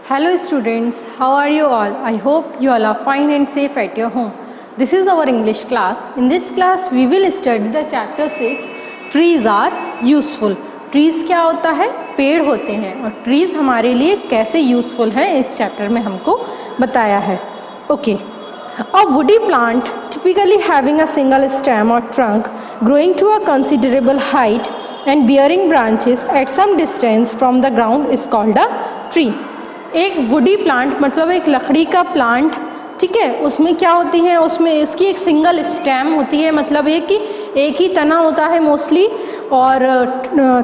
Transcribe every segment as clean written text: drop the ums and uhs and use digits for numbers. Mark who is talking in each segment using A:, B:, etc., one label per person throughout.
A: Hello students, how are you all? I hope you all are fine and safe at your home. This is our English class. In this class we will study the chapter 6 Trees are useful. Trees क्या होता है? पेड़ होते हैं और trees हमारे लिए कैसे useful है इस चैप्टर में हमको बताया है. Okay. A woody plant typically having a single stem or trunk growing to a considerable height and bearing branches at some distance from the ground is called a tree. एक woody plant मतलब एक लकड़ी का plant, ठीक है, उसमें क्या होती है, उसमें इसकी एक सिंगल स्टेम होती है, मतलब एक ही तना होता है मोस्टली, और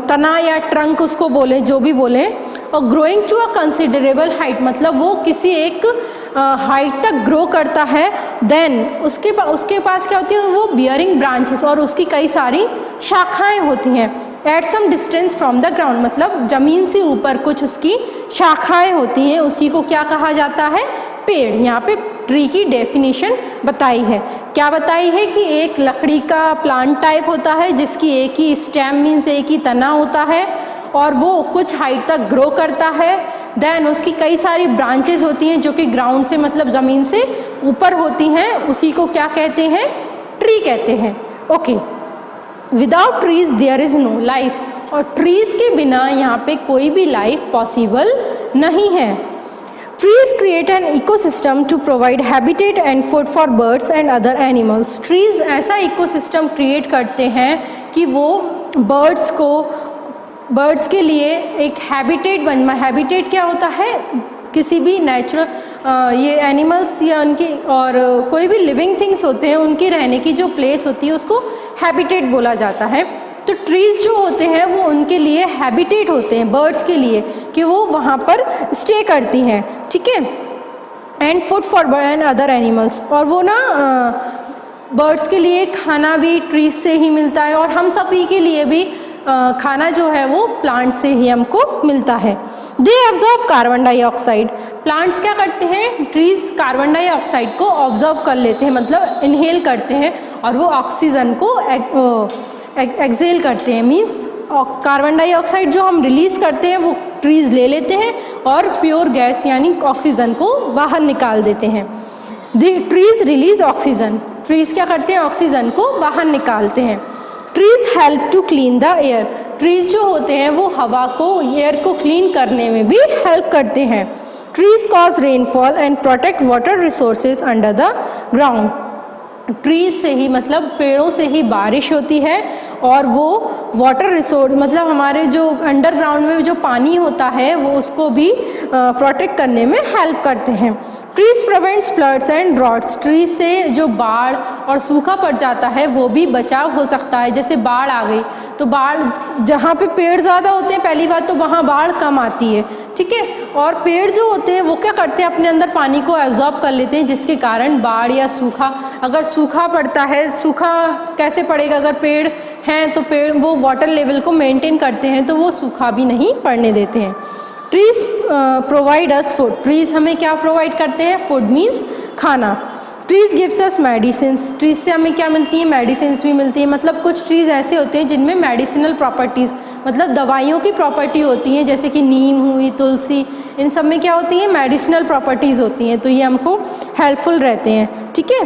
A: तना या ट्रंक उसको बोलें जो भी बोलें, और growing to a considerable height मतलब वो किसी एक हाइट तक ग्रो करता है. देन उसके पास क्या होती है, वो बियरिंग ब्रांचेस और उसकी कई सारी शाखाएं होती हैं. At some distance from the ground मतलब ज़मीन से ऊपर कुछ उसकी शाखाएं होती हैं, उसी को क्या कहा जाता है, पेड़. यहाँ पे ट्री की डेफिनेशन बताई है. क्या बताई है कि एक लकड़ी का प्लांट टाइप होता है जिसकी एक ही स्टेम मीन्स एक ही तना होता है और वो कुछ हाइट तक ग्रो करता है. देन उसकी कई सारी ब्रांचेस होती हैं जो कि ग्राउंड से मतलब ज़मीन से ऊपर होती हैं, उसी को क्या कहते हैं, ट्री कहते हैं. Okay. Without trees there is no life, और ट्रीज के बिना यहाँ पे कोई भी लाइफ पॉसिबल नहीं है. Trees create an ecosystem to provide habitat and food for birds and other animals. Trees ऐसा इकोसिस्टम क्रिएट करते हैं कि वो बर्ड्स के लिए एक हैबिटेट क्या होता है, किसी भी नेचुरल ये एनिमल्स या उनकी और कोई भी लिविंग थिंग्स होते हैं उनकी रहने की जो प्लेस होती है उसको हैबिटेट बोला जाता है. तो ट्रीज़ जो होते हैं वो उनके लिए हैबिटेट होते हैं बर्ड्स के लिए कि वो वहाँ पर स्टे करती हैं, ठीक है. And food for and other animals, और वो ना बर्ड्स के लिए खाना भी ट्रीज से ही मिलता है और हम सभी के लिए भी खाना जो है वो प्लांट से ही हमको मिलता है. They observe carbon dioxide. Plants क्या करते हैं, ट्रीज कार्बन डाइऑक्साइड को ऑब्जर्व कर लेते हैं मतलब इनहेल करते हैं और वो ऑक्सीजन को एक्सेल करते हैं. मीन्स कार्बन डाइऑक्साइड जो हम रिलीज़ करते हैं वो ट्रीज ले लेते हैं और प्योर गैस यानी ऑक्सीजन को बाहर निकाल देते हैं. Trees release oxygen. ट्रीज क्या करते हैं, ऑक्सीजन को बाहर निकालते हैं. Trees help to clean the air. Trees जो होते हैं वो हवा को, एयर को क्लीन करने में भी हेल्प करते हैं. Trees cause rainfall and protect water resources under the ground. Trees से ही मतलब पेड़ों से ही बारिश होती है और वो वाटर रिसोर्स मतलब हमारे जो अंडरग्राउंड में जो पानी होता है वो उसको भी प्रोटेक्ट करने में हेल्प करते हैं. Trees prevents floods and droughts. Trees से जो बाढ़ और सूखा पड़ जाता है वो भी बचाव हो सकता है. जैसे बाढ़ आ गई तो बाढ़ जहाँ पे पेड़ ज़्यादा होते हैं पहली बात तो वहाँ बाढ़ कम आती है, ठीक है, और पेड़ जो होते हैं वो क्या करते हैं, अपने अंदर पानी को एब्जॉर्ब कर लेते हैं जिसके कारण बाढ़ या सूखा, अगर सूखा पड़ता है, सूखा कैसे पड़ेगा, अगर पेड़ हैं तो पेड़ वो वाटर लेवल को मेंटेन करते हैं तो वो सूखा भी नहीं पड़ने देते हैं. Trees provide us food. Trees हमें क्या प्रोवाइड करते हैं, फूड मीन्स खाना. Trees gives us medicines. Trees से हमें क्या मिलती है, मेडिसिन्स भी मिलती है. मतलब कुछ ट्रीज ऐसे होते हैं जिनमें मेडिसिनल प्रॉपर्टीज़ मतलब दवाइयों की प्रॉपर्टी होती हैं, जैसे कि नीम हुई, तुलसी, इन सब में क्या होती है, मेडिसिनल प्रॉपर्टीज़ होती हैं, तो ये हमको हेल्पफुल रहते हैं, ठीक है.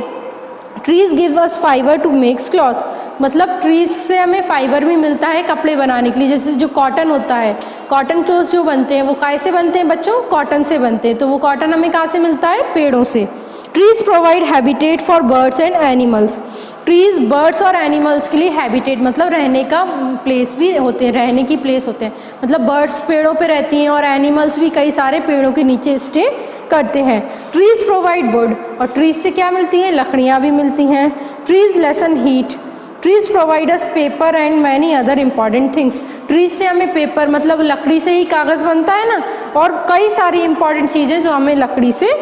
A: Trees give us fibre to makes cloth. मतलब ट्रीज से हमें फाइबर भी मिलता है कपड़े बनाने के लिए. जैसे जो कॉटन होता है, कॉटन क्लोथ्स जो बनते हैं वो कैसे बनते हैं बच्चों, कॉटन से बनते हैं. तो वो कॉटन हमें कहाँ से मिलता है, पेड़ों से. Trees provide habitat for birds and animals. Trees birds और एनिमल्स के लिए हैबिटेट मतलब रहने का प्लेस भी होते हैं, रहने की प्लेस होते हैं. मतलब बर्ड्स पेड़ों पे रहती हैं और एनिमल्स भी कई सारे पेड़ों के नीचे स्टे करते हैं. ट्रीज प्रोवाइड वुड, और ट्रीज से क्या मिलती हैं, लकड़ियाँ भी मिलती हैं. Trees lesson heat. Trees provide us paper and many other important things. Trees से हमें पेपर मतलब लकड़ी से ही कागज़ बनता है ना, और कई सारी इंपॉर्टेंट चीज़ें जो हमें लकड़ी से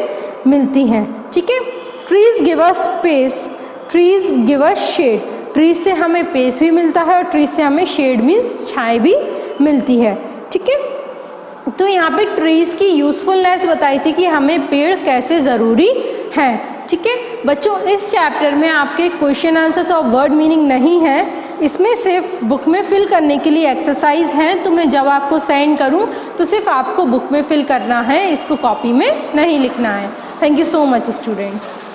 A: मिलती हैं, ठीक है. Trees give us space. Trees give us shade. Trees से हमें पेस भी मिलता है और ट्रीज से हमें शेड मीन्स छाए भी मिलती है, ठीक है. तो यहाँ पे ट्रीज की यूज़फुलनेस बताई थी कि हमें पेड़ कैसे ज़रूरी हैं, ठीक है बच्चों. इस चैप्टर में आपके क्वेश्चन आंसर्स और वर्ड मीनिंग नहीं है, इसमें सिर्फ बुक में फिल करने के लिए एक्सरसाइज हैं, तो मैं जब आपको सेंड करूं तो सिर्फ आपको बुक में फिल करना है, इसको कॉपी में नहीं लिखना है। Thank you so much students.